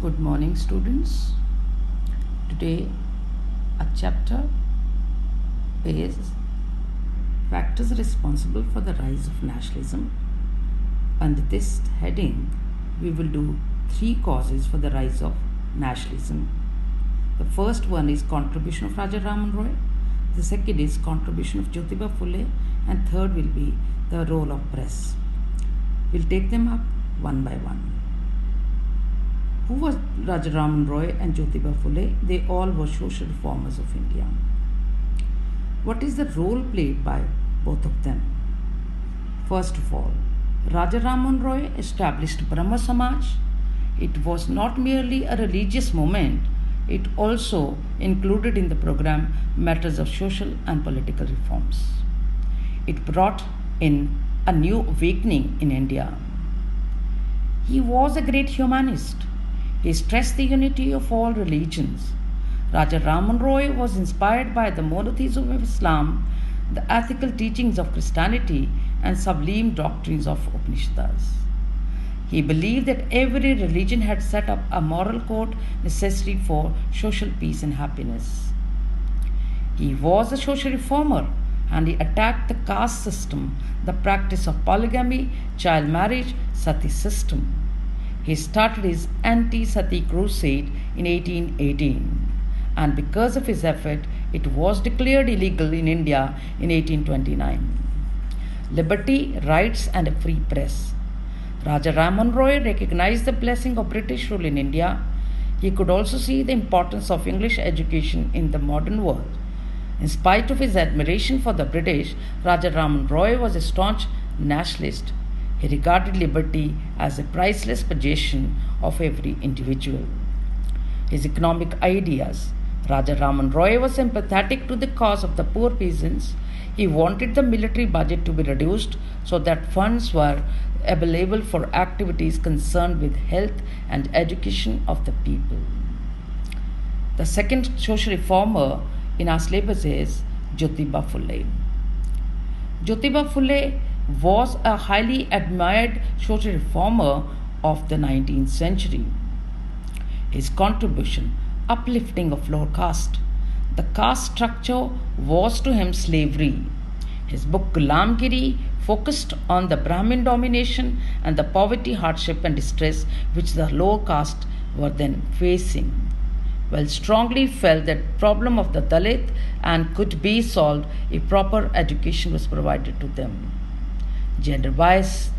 Good morning, students. Today, a chapter is factors responsible for the rise of nationalism. Under this heading, we will do 3 causes for the rise of nationalism. The first one is contribution of Raja Raman Roy. The second is contribution of Jyotiba Phule, and third will be the role of press. We'll take them up one by one. Who was Raja Raman Roy and Jyotiba Phule? They all were social reformers of India. What is the role played by both of them? First of all, Raja Raman Roy established Brahma Samaj. It was not merely a religious movement, it also included in the program matters of social and political reforms. It brought in a new awakening in India. He was a great humanist. He stressed the unity of all religions. Raja Raman Roy was inspired by the monotheism of Islam, the ethical teachings of Christianity, and sublime doctrines of Upanishads. He believed that every religion had set up a moral code necessary for social peace and happiness. He was a social reformer and he attacked the caste system, the practice of polygamy, child marriage, sati system. He started his anti-sati crusade in 1818, and because of his effort, it was declared illegal in India in 1829. Liberty, rights, and a free press. Raja Raman Roy recognized the blessing of British rule in India. He could also see the importance of English education in the modern world. In spite of his admiration for the British, Raja Raman Roy was a staunch nationalist. He regarded liberty as a priceless possession of every individual. His economic ideas. Raja Raman Roy was sympathetic to the cause of the poor peasants. He wanted the military budget to be reduced so that funds were available for activities concerned with health and education of the people. The second social reformer in our syllabus is Jyotiba Phule. Jyotiba Phule was a highly admired social reformer of the 19th century. His contribution, uplifting of lower caste. The caste structure was to him slavery. His book Gulamgiri focused on the Brahmin domination and the poverty, hardship, and distress which the lower caste were then facing. While strongly felt that problem of the Dalit and could be solved if proper education was provided to them. Gender bias.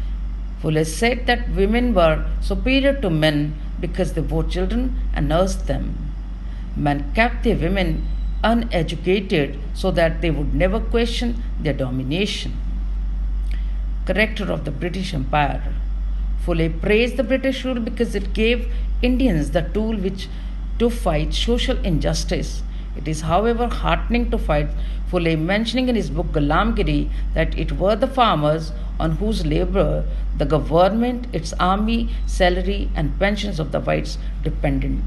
Phule said that women were superior to men because they bore children and nursed them. Men kept their women uneducated so that they would never question their domination. Character of the British Empire. Phule praised the British rule because it gave Indians the tool to fight social injustice. It is, however, heartening to find Phule mentioning in his book Gulamgiri that it were the farmers on whose labor the government, its army, salary, and pensions of the whites depended.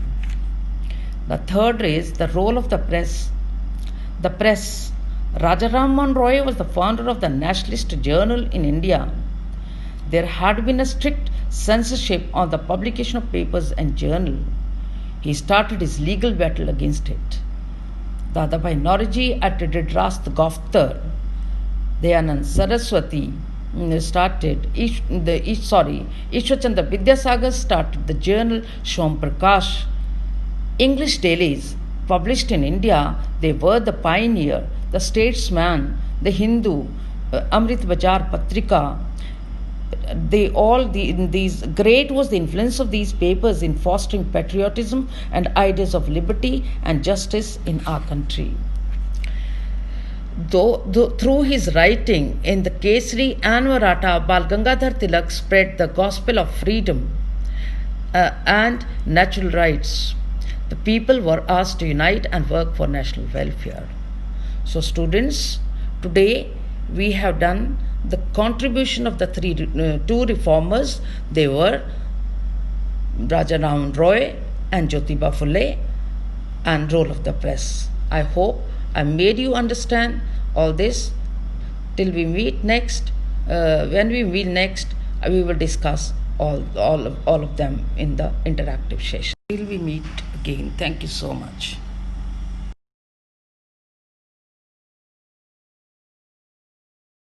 The third is the role of the press. The press. Raja Raman Roy was the founder of the Nationalist Journal in India. There had been a strict censorship on the publication of papers and journal. He started his legal battle against it. Dadabhai Naoroji at Rast Goftar, Dayanand Saraswati started, Ishwachandra Vidyasagar started the journal Shom Prakash. English dailies published in India, they were the Pioneer, the Statesman, the Hindu, Amrit Bajar Patrika. These great was the influence of these papers in fostering patriotism and ideas of liberty and justice in our country. Through his writing in the Kesari and Maratha, Bal Gangadhar Tilak spread the gospel of freedom and natural rights. The people were asked to unite and work for national welfare. So students, today we have done the contribution of the two reformers. They were Raja Raman Roy and Jyotiba Phule, and role of the press. I hope I made you understand all this. Till we meet next, when we meet next, we will discuss all of them in the interactive session. Till we meet again. Thank you so much.